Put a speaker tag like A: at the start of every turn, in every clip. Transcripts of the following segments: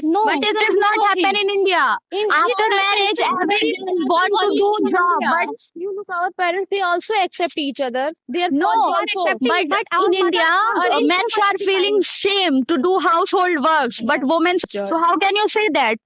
A: that.
B: No,
A: But it
B: that
A: does not
B: no
A: happen
B: thing.
A: in India.
B: In
A: After marriage, everyone want to do job, but
C: You look, our parents, they also accept each other. They are
A: no,
C: flaws
B: are
C: also.
B: accepting,
A: but
B: but our
A: in
B: mother
A: India,
B: arranged
A: men
B: for
A: are
B: every
A: feeling
B: time.
A: shame to do household works, but women. So how can you say that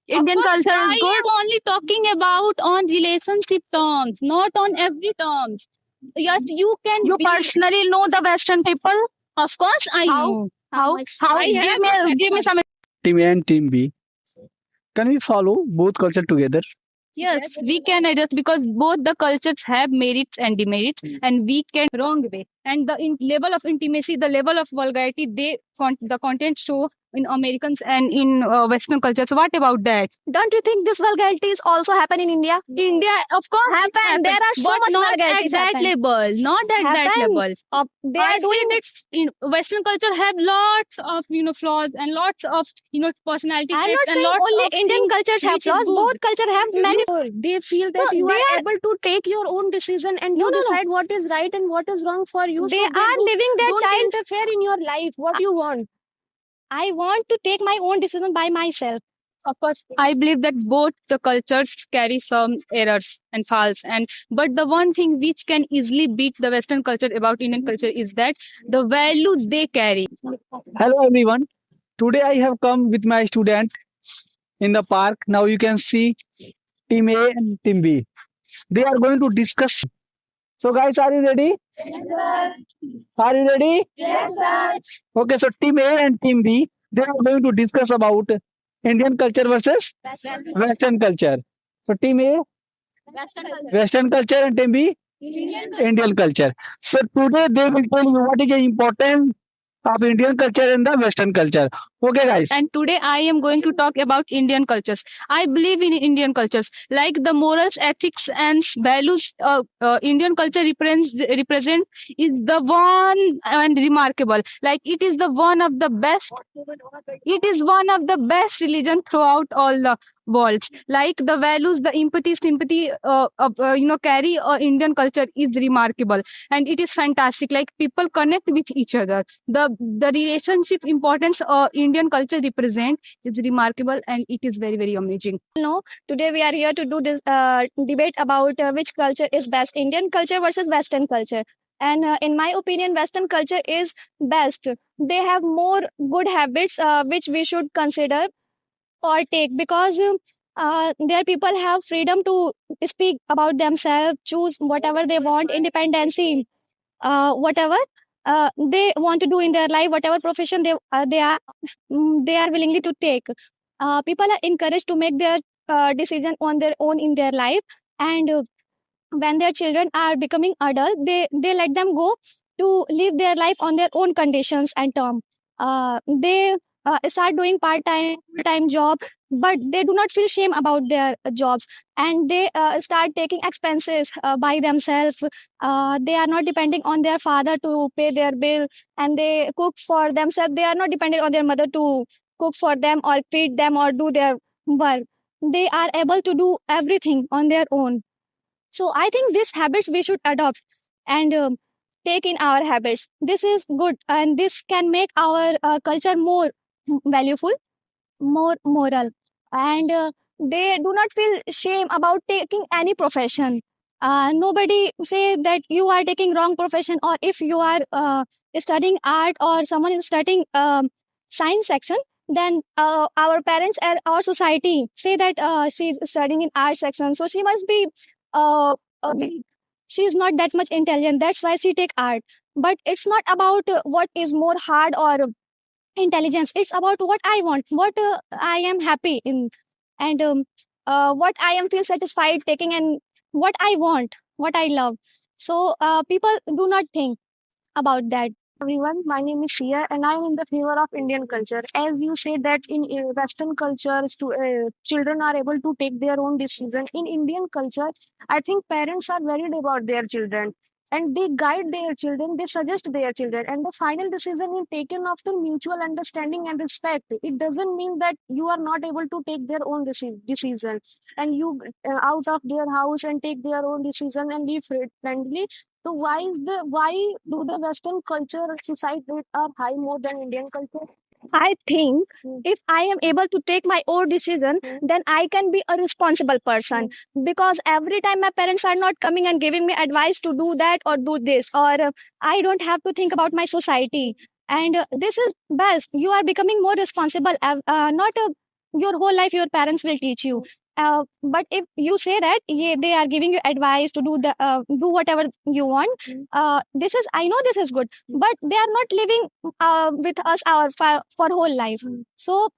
A: Indian culture is
B: I
A: good?
B: am only talking about on relationship terms, not on every terms. Yes, you can
A: You
B: be.
A: personally know the Western people?
B: Of course, I
A: How?
B: know.
A: How? How?
B: I
A: Give
B: have
A: me some.
D: Team A and Team B. Can we follow both culture together?
B: Yes, we can adjust because both the cultures have merits and demerits, and we can wrong way. And the level of intimacy, the level of vulgarity, the content show in Americans and in Western cultures. What about that?
C: Don't you think this vulgarity is also happen in India?
B: India, of course, it
C: Happen.
B: happen,
C: There are so
B: but
C: much
B: not at
C: vulgarities
B: that
C: happen.
B: level. Not at that
C: Happen.
B: level.
C: They
B: I
C: are doing
B: say that in Western culture have lots of flaws and lots of personality
C: I'm
B: traits
C: not
B: and
C: saying
B: lots
C: only
B: of
C: Indian
B: things
C: cultures have
B: which is
C: flaws.
B: good.
C: Both culture have many. They feel that
B: No,
C: you
B: they
C: are
B: are-
C: able to take your own decision and
B: No,
C: you
B: no, no.
C: decide what is right and what is wrong for you.
B: They
C: so
B: are living their
C: don't
B: child.
C: interfere in your life. What you want?
B: I want to take my own decision by myself. Of course, I believe that both the cultures carry some errors and faults, but the one thing which can easily beat the Western culture about Indian culture is that the value they carry.
D: Hello everyone. Today I have come with my student in the park. Now you can see Team A and Team B. They are going to discuss. So guys, are you ready? Are you ready? Okay, so Team A and Team B, they are going to discuss about Indian culture versus Western culture. So Team A, Western culture, and Team B, Indian culture. So today they will tell you what is the importance of Indian culture and the Western culture. Okay, guys.
B: And today I am going to talk about Indian cultures. I believe in Indian cultures, like the morals, ethics, and values Indian culture represent is the one and remarkable. Like it is the one of the best. It is one of the best religion throughout all the world. Like the values, the empathy, sympathy, carry Indian culture is remarkable, and it is fantastic. Like people connect with each other. The relationship importance Indian culture represent is remarkable, and it is very very amazing.
C: No, today we are here to do this debate about which culture is best, Indian culture versus Western culture. And in my opinion, Western culture is best. They have more good habits which we should consider or take because their people have freedom to speak about themselves, choose whatever they want, independency, whatever they want to do in their life, whatever profession they are willingly to take. People are encouraged to make their decision on their own in their life, and when their children are becoming adult, they let them go to live their life on their own conditions and term. They start doing part time job, but they do not feel shame about their jobs, and they start taking expenses by themselves. They are not depending on their father to pay their bill, and they cook for themselves. They are not dependent on their mother to cook for them or feed them or do their work. They are able to do everything on their own. So I think these habits we should adopt and take in our habits. This is good, and this can make our culture more valuable, more moral, and they do not feel shame about taking any profession. Nobody say that you are taking wrong profession, or if you are studying art or someone is studying science section, then our parents and our society say that she's studying in art section, so she must be uh, uh, she's not that much intelligent, that's why she take art. But it's not about what is more hard or intelligence. It's about what I want, what I am happy in, and what I am feel satisfied taking, and what I want, what I love. So people do not think about that. Everyone, my name is Sia, and I'm in the favor of Indian culture. As you say that in Western cultures, children are able to take their own decision. In Indian culture, I think parents are worried about their children, and they guide their children, they suggest their children, and the final decision is taken after mutual understanding and respect. It doesn't mean that you are not able to take their own decision, and you out of their house and take their own decision and live friendly. So why do the Western culture suicide rate are high more than Indian culture? I think if I am able to take my own decision, then I can be a responsible person. Because every time my parents are not coming and giving me advice to do that or do this, or I don't have to think about my society. And this is best. You are becoming more responsible. Not your whole life, your parents will teach you. But if you say that yeah, they are giving you advice to do whatever you want, this is I know this is good, but they are not living with us our for whole life. So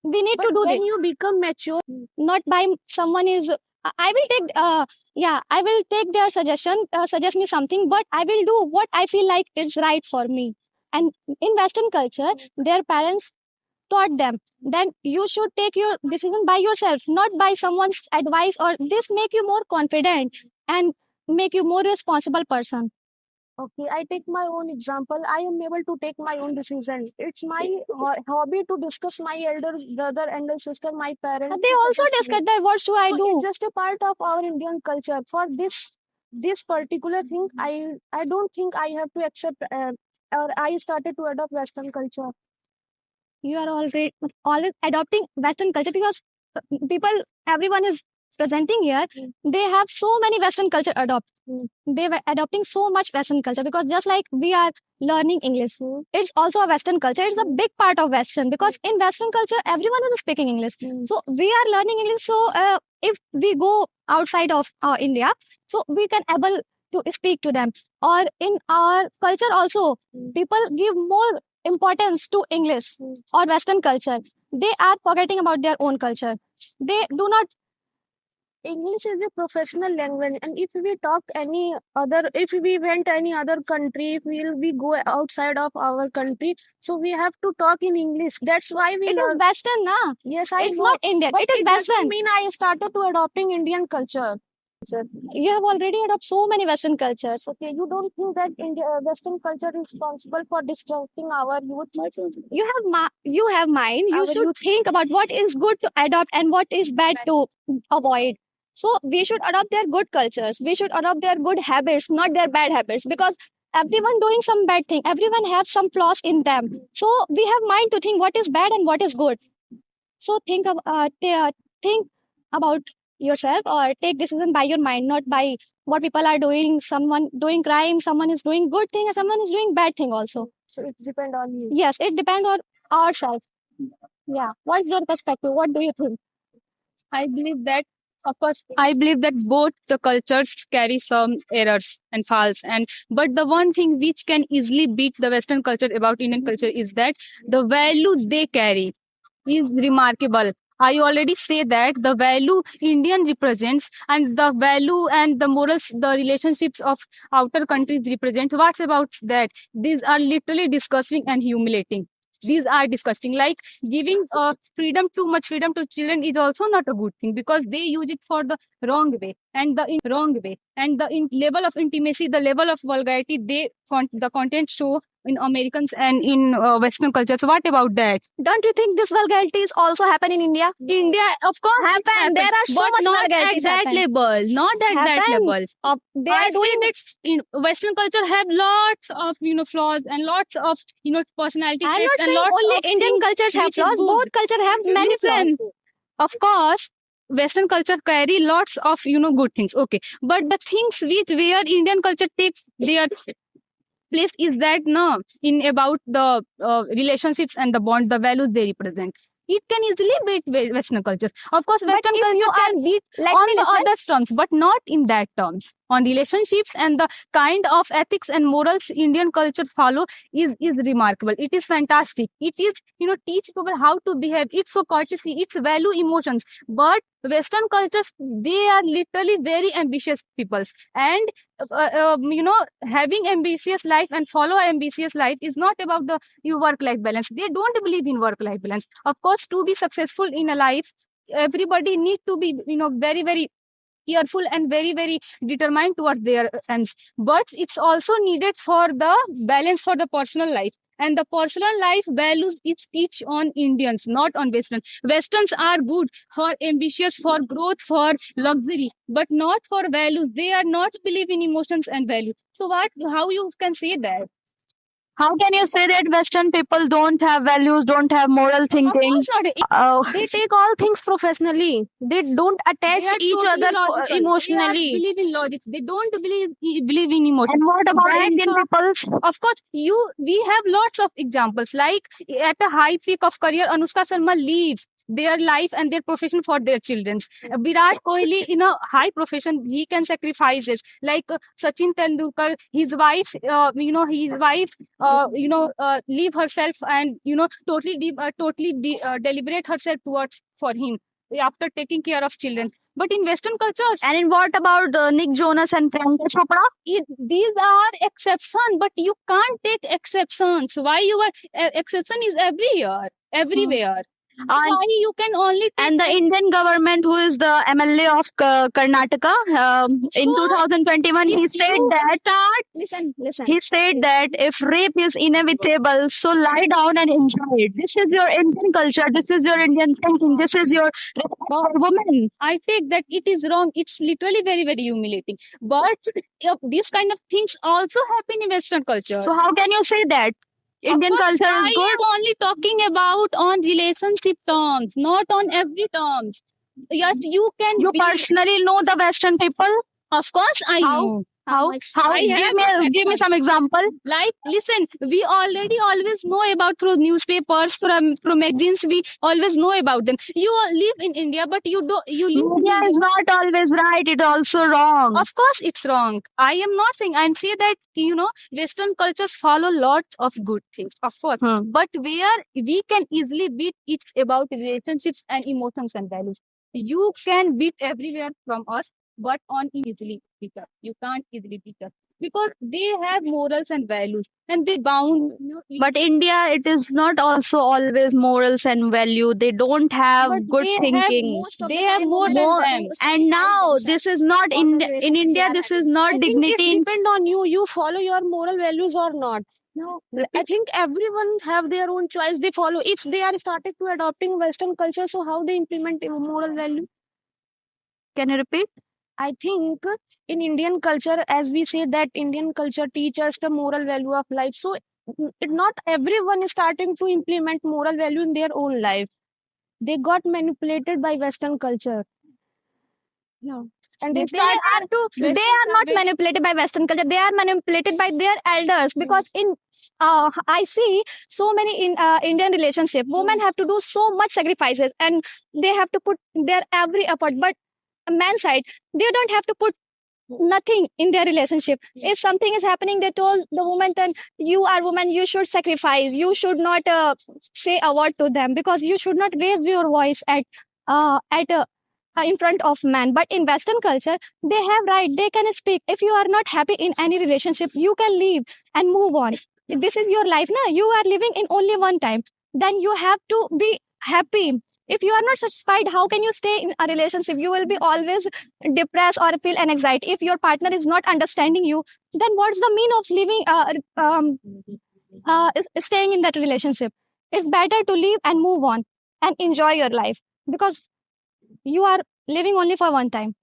C: we need to do
A: When
C: this.
A: you become mature,
C: Not by someone is. I will take I will take their suggestion, suggest me something, but I will do what I feel like is right for me. And in Western culture, their parents taught them then you should take your decision by yourself, not by someone's advice, or this make you more confident and make you more responsible person.
A: okay, I take my own example. I am able to take my own decision. It's my hobby to discuss my elder brother and sister, my parents.
C: They also discuss that what should I
A: So
C: do.
A: it's just a part of our Indian culture. For this particular thing, I don't think I have to accept or I started to adopt Western culture.
C: You are already always adopting Western culture because people, everyone is presenting here. They have so many Western culture adopt. They were adopting so much Western culture because just like we are learning English, it's also a Western culture. It's a big part of Western because in Western culture, everyone is speaking English. So we are learning English. So if we go outside of India, so we can able to speak to them. Or in our culture also, people give more importance to English or Western culture. They are forgetting about their own culture. They do not.
A: English is a professional language, and if we talk any other, if we went any other country, if we go outside of our country, so we have to talk in English. That's why we
C: It is
A: learn.
C: Western, na?
A: Yes, I
C: It's
A: know.
C: not Indian.
A: But
C: It is
A: it doesn't
C: Western.
A: mean I started to adopting Indian culture.
C: You have already adopted so many Western cultures.
A: Okay, you don't think that Western culture is responsible for distracting our youth?
C: You have mind. You
A: Our
C: should
A: youth.
C: think about what is good to adopt and what is bad to avoid. So we should adopt their good cultures. We should adopt their good habits, not their bad habits, because everyone doing some bad thing. Everyone have some flaws in them. So we have mind to think what is bad and what is good. So think about yourself or take decision by your mind, not by what people are doing. Someone doing crime, someone is doing good thing, and someone is doing bad thing also.
A: So it depends on you.
C: Yes, it depends on ourselves. Yeah. What's your perspective? What do you think?
B: I believe that, of course, I believe that both the cultures carry some errors and faults. And but the one thing which can easily beat the Western culture about Indian culture is that the value they carry is remarkable. I already say that the value Indian represents and the value and the morals, the relationships of outer countries represent. What's about that? These are literally disgusting and humiliating. These are disgusting. Like giving freedom, too much freedom to children is also not a good thing because they use it for the wrong way and the wrong way and the level of intimacy, the level of vulgarity the content show in Americans and in Western culture. So what about that?
C: Don't you think this vulgarities also happen in India?
B: India, of course, it
C: Happen.
B: happens,
C: There are so
B: but
C: much
B: not at
C: vulgarities
B: that
C: happen.
B: level. Not at that
C: Happen.
B: level.
C: They
B: I
C: are doing
B: say that in Western culture have lots of flaws and lots of personality
C: I'm
B: traits
C: not
B: and
C: saying
B: lots
C: only
B: of
C: Indian
B: things
C: cultures have
B: which is
C: flaws.
B: good.
C: Both culture have many flaws.
B: Listen, of course, Western culture carry lots of good things. Okay, but the things which where Indian culture take their place is that no in about the relationships and the bond, the values they represent. It can easily beat Western culture. Of course,
C: But
B: Western
C: if you
B: culture can beat
C: let
B: on
C: me
B: the
C: listen.
B: other terms, but not in that terms. On relationships and the kind of ethics and morals Indian culture follow is remarkable. It is fantastic. It is teach people how to behave. It's so courtesy. It's value emotions. But Western cultures they are literally very ambitious peoples and having ambitious life and follow ambitious life is not about the work life balance. They don't believe in work life balance. Of course, to be successful in a life, everybody need to be very very careful and very very determined towards their ends, but it's also needed for the balance for the personal life. And the personal life values it's teach on Indians, not on Westerns are good for ambitious, for growth, for luxury, but not for values. They are not believe in emotions and value. So what how you can say that?
E: How can you say that Western people don't have values, don't have moral
B: Of
E: thinking?
B: course not.
A: They take all things professionally. They don't attach
B: They are
A: each
B: totally
A: other
B: logical. They
A: emotionally.
B: believe in logic. They don't believe in emotion.
E: And what about
B: That's
E: Indian people?
B: Of course, we have lots of examples. Like at a high peak of career, Anushka Sharma leaves their life and their profession for their children. Virat Kohli, in a high profession, he can sacrifice it. Like Sachin Tendulkar, his wife, leave herself and deliberate herself towards for him after taking care of children. But in Western cultures,
E: And in what about Nick Jonas and Priyanka Chopra?
B: these are exceptions, but you can't take exceptions. Why you are exception is everywhere.
E: And,
B: Why you can only take
E: and the Indian government, who is the MLA of Karnataka, in
B: So,
E: 2021, he
B: if
E: said
B: you
E: that
C: Listen.
E: he said that if rape is inevitable, so lie down and enjoy it. This is your Indian culture. This is your Indian thinking. This is your respect for women.
B: I take that it is wrong. It's literally very, very humiliating. But these kind of things also happen in Western culture.
E: So how can you say that Indian
B: Of course,
E: culture is
B: I
E: good?
B: am only talking about on relationship terms, not on every terms. Yes, you can.
E: You
B: be-
E: personally know the Western people?
B: Of course, I
E: How?
B: know.
E: How?
B: I have
E: Give me some example.
B: Like, listen, we already always know about through newspapers, through magazines. We always know about them. You all live in India, but you live in
E: Media is
B: India.
E: not always right. It's also wrong.
B: Of course, it's wrong. I am not saying. I'm saying that Western cultures follow lots of good things, of course. But where we can easily beat, it's about relationships and emotions and values. You can beat everywhere from us, but on easily beat us. You can't easily beat us because they have morals and values, and they bound.
E: But India, it is not also always morals and value. They don't have
B: But
E: good
B: they have
E: thinking.
B: they have more than
E: More-
B: them.
E: And now this is not in India. This is not
A: I think
E: dignity.
A: it depends on you. You follow your moral values or not.
B: No,
A: I think everyone have their own choice. They follow. If they are started to adopting Western culture, so how they implement a moral value?
E: Can you repeat?
A: I think in Indian culture, as we say that Indian culture teaches the moral value of life. So not everyone is starting to implement moral value in their own life. They got manipulated by Western culture.
C: No.
A: And
C: They
A: they start to
C: they are not manipulated by Western culture. They are manipulated by their elders because in I see so many in Indian relationship, women have to do so much sacrifices and they have to put their every effort. But a man side, they don't have to put nothing in their relationship. If something is happening, they told the woman, then you are woman, you should sacrifice. You should not say a word to them because you should not raise your voice at in front of man. But in Western culture, they have right. They can speak. If you are not happy in any relationship, you can leave and move on. This is your life, now. You are living in only one time. Then you have to be happy. If you are not satisfied, how can you stay in a relationship? You will be always depressed or feel an anxiety. If your partner is not understanding you, then what's the mean of living staying in that relationship? It's better to leave and move on and enjoy your life because you are living only for one time.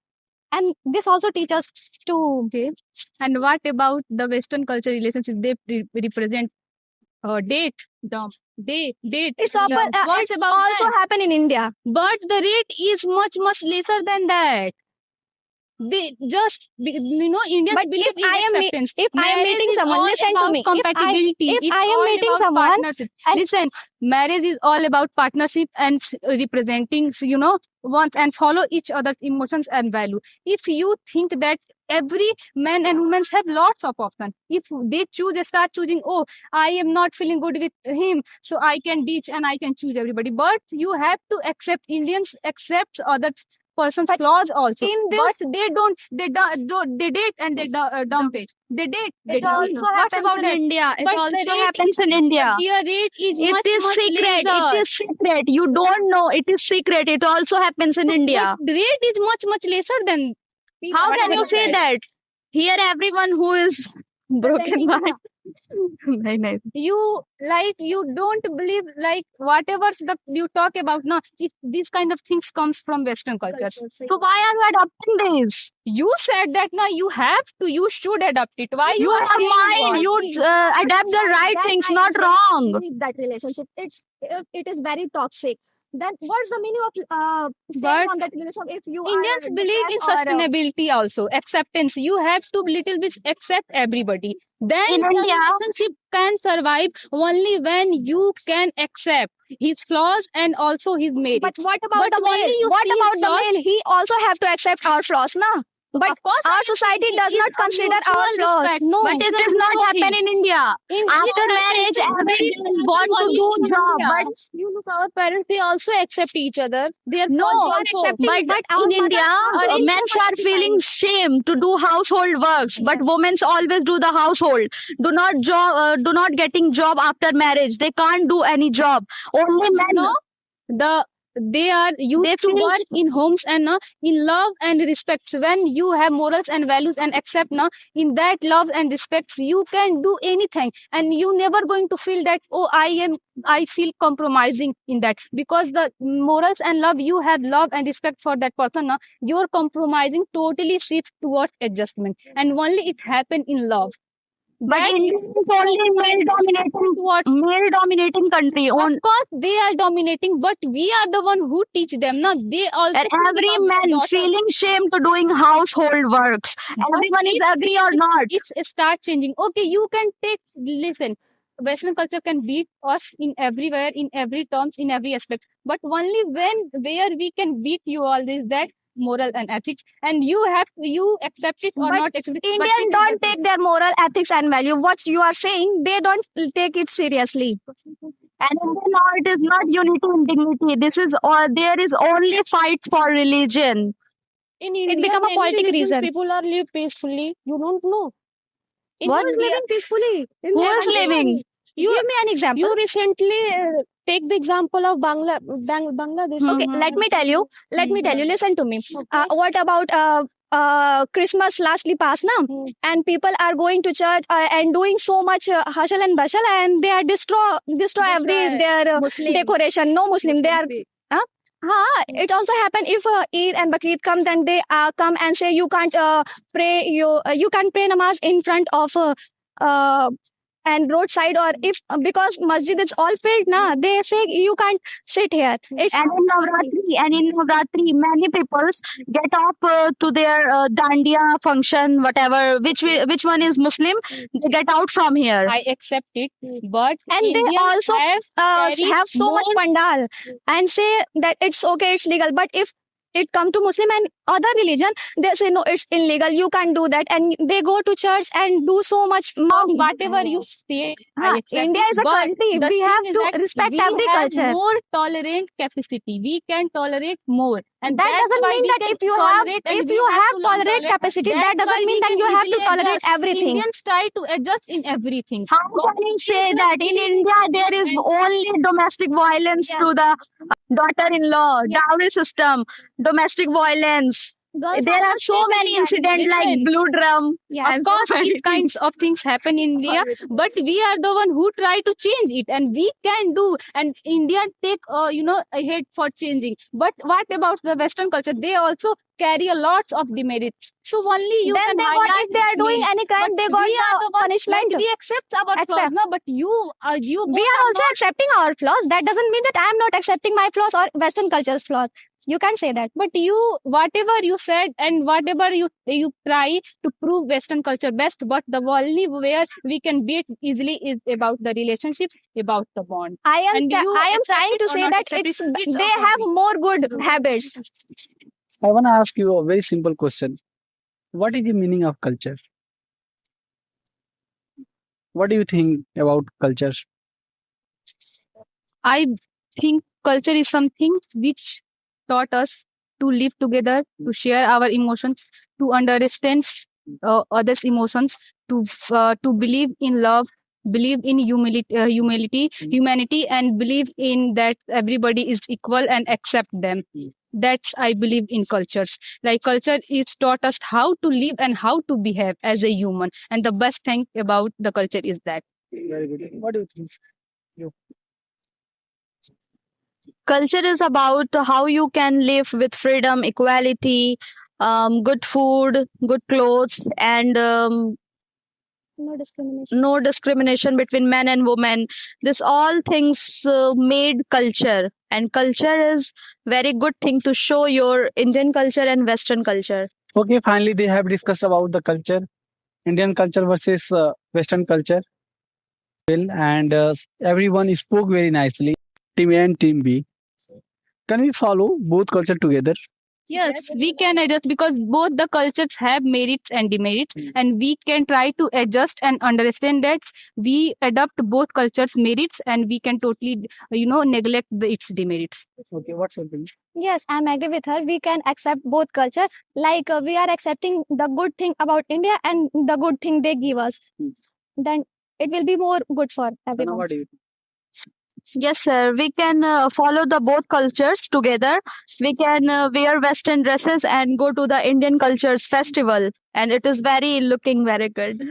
C: And this also teaches us to
B: And what about the Western culture relationship? They represent date, date.
C: it's
B: Yeah.
C: open,
B: What
C: it's
B: about
C: also
B: that?
C: happen in India.
B: But the rate is much lesser than that. They just Indians
C: But
B: believe
C: if
B: in
C: I am
B: acceptance.
C: if I am
B: Marriage
C: meeting
B: is
C: someone,
B: all
C: listen to
B: about
C: me.
B: compatibility.
C: If
B: It's
C: I am
B: all
C: meeting
B: about
C: someone,
B: partnership.
C: and-
B: Listen, marriage is all about partnership and representing, wants and follow each other's emotions and value. If you think that every man and woman have lots of options, if they start choosing, oh, I am not feeling good with him, so I can ditch and I can choose everybody. But you have to accept Indians accept other person's
C: But
B: flaws also.
C: in this,
B: But they don't. They date and they dump it. They date. They
E: It
B: dump
E: also
B: it. What
E: happens
B: about
E: in
B: that?
E: India. It
B: But
E: also
B: the rate
E: happens in India.
B: Their rate is
E: It
B: much
E: is secret.
B: lesser.
E: It is secret. You don't know. It is secret. It also happens in India.
B: But the rate is much lesser than.
E: How
B: What
E: can you
B: about
E: say that? Here, everyone who is broken
A: India.
E: heart. नहीं नहीं.
B: You don't believe like whatever you talk about now, these kind of things comes from Western cultures.
E: So why are you adopting this?
B: You said that now you should adopt it. Why
E: You
B: are
E: have
B: saying
E: mind.
B: what?
E: You adapt the right
C: That
E: things,
C: I
E: not
C: don't
E: wrong.
C: believe that relationship. It is very toxic. Then what's the meaning of
B: But
C: staying on that relationship if you
B: Indians
C: are
B: believe in
C: depressed or
B: sustainability also, acceptance. You have to little bit accept everybody. Then
E: In
B: the
E: India,
B: relationship can survive only when you can accept his flaws and also his merits.
C: but what about
B: But
C: the
B: only
C: male?
B: you
C: What
B: see
C: about the
B: flaws.
C: male? He also have to accept our flaws, na? But
B: Of course,
C: our society
B: it
C: does
B: is
C: not
B: a
C: consider our
B: mutual
C: flaws.
B: respect.
C: No.
E: but it does not happen in India. After marriage, everyone want to do job, but
A: You look, our parents, they also accept each other. They are
E: no,
A: flaws
C: You are
A: also.
C: accepting,
E: but
C: but our
E: in
C: mothers
E: India,
C: are doing
E: men
C: so much
E: are feeling shame to do household works, but women always do the household. Do not getting job after marriage. They can't do any job. Only men.
B: No, they are used
E: They
B: to
E: feel
B: work in homes and in love and respect. When you have morals and values and accept in that love and respect, you can do anything, and you never going to feel that I feel compromising in that, because the morals and love, you have love and respect for that person. Your compromising totally shifts towards adjustment, and only it happen in love.
E: But
B: That
E: India is only male dominating country.
B: Of course, they are dominating, but we are the one who teach them. Now they also
E: And
B: think
E: every
B: about their
E: man
B: daughter.
E: feeling shame to doing household works. Everyone is agree or not.
B: It start changing. Okay, you can listen. Western culture can beat us in everywhere, in every terms, in every aspect. But only where we can beat you all is that moral and ethics, and you accept it or
C: But
B: not accept it. but
C: Indian
B: it is
C: don't
B: the-
C: take their moral ethics and value. What you are saying, they don't take it seriously.
E: And in the law, it is not unity and dignity. This is all. There is only fight for religion.
A: In
C: It
A: India,
C: become a
A: many
C: politic
A: religions
C: reason.
A: people are live peacefully. You don't know. In
E: What?
C: Who is
A: India,
C: living peacefully?
E: Who is living?
A: you
C: Give me an example.
A: you recently take the example of Bangladesh.
C: Okay, let me tell you. Listen to me.
A: Okay.
C: What about Christmas lastly passed now, and people are going to church and doing so much hustle and bustle, and they are destroy every their
A: Muslim.
C: decoration. No Muslim, they are. It also happen if Eid and Bakrid come, then they come and say you can't pray you can't pray namaz in front of and roadside, or if because masjid is all filled na, they say you can't sit here. It's
E: And in Navratri, many people get up to their dandiya function, whatever. Which one is Muslim? They get out from here.
B: I accept it, but
C: and they
B: Indians
C: also
B: carried
C: have so much
B: more-
C: pandal and say that it's okay, it's legal. But if it come to Muslim and other religion, they say no, it's illegal. You can't do that, and they go to church and do so much.
B: whatever you say.
C: Huh,
B: I accept
C: India
B: it,
C: is a
B: but
C: country.
B: the
C: We
B: thing
C: have
B: is
C: to
B: that
C: respect
B: we
C: every
B: have
C: culture.
B: more tolerant capacity. We can tolerate more, and
C: That
B: that's
C: doesn't
B: why
C: mean
B: we
C: that
B: can
C: if you
B: tolerate and
C: have
B: we to learn
C: tolerate capacity, that
B: That's
C: doesn't
B: why
C: mean
B: we
C: that
B: can
C: you have to
B: easily
C: tolerate
B: adjust.
C: everything.
B: Indians try to adjust in everything.
E: How can you say that in India there is only domestic violence
C: Yeah.
E: to the daughter-in-law,
C: Yeah.
E: dowry system, domestic violence?
C: Girls
E: There are
C: not
E: so
C: safe in
E: many
C: India.
E: incidents like
B: Listen.
E: blue drum.
C: Yeah,
B: Of
E: and so
B: course,
E: many
B: it kinds of things happen in India, but we are the one who try to change it, and we can do. And India take a head for changing. But what about the Western culture? They also carry a lot of demerits. So only you
C: then
B: can
C: they got,
B: highlight
C: if they are doing
B: names.
C: any crime,
B: But
C: they got
B: we are
C: the
B: the one,
C: punishment.
B: like, we accept our flaws,
C: Accept.
B: no? But you
C: We
B: both
C: are also
B: not.
C: accepting our flaws. That doesn't mean that I am not accepting my flaws or Western culture's flaws. You can't say that.
B: But you, whatever you said and whatever you try to prove Western culture best, but the only where we can beat easily is about the relationships, about the bond.
C: I am
B: And you accept
C: trying
B: it
C: to
B: or
C: say
B: not
C: that
B: accept
C: it's
B: it, it's
C: they
B: up to
C: have
B: you.
C: more good habits.
D: I want to ask you a very simple question. What is the meaning of culture? What do you think about culture?
B: I think culture is something which taught us to live together, to share our emotions, to understand others' emotions, to believe in love, believe in humanity, and believe in that everybody is equal and accept them. That's I believe in cultures. Like culture is taught us how to live and how to behave as a human. And the best thing about the culture is that.
D: Very good. What do you think?
E: Culture is about how you can live with freedom, equality, good food, good clothes, and
C: No discrimination.
E: no discrimination between men and women. This all things made culture, and culture is very good thing to show your Indian culture and Western culture.
D: Okay, finally they have discussed about the culture, Indian culture versus Western culture. And everyone spoke very nicely. Team A and Team B. Can we follow both culture together?
B: Yes, we can adjust because both the cultures have merits and demerits, and we can try to adjust and understand that we adopt both cultures' merits, and we can totally, neglect its demerits.
D: Okay, what's your opinion?
C: Yes, I'm agree with her. We can accept both culture. Like we are accepting the good thing about India and the good thing they give us. Then it will be more good for everyone.
D: What do you think?
E: Yes, sir. We can follow the both cultures together. We can wear Western dresses and go to the Indian cultures festival, and it is very looking very good.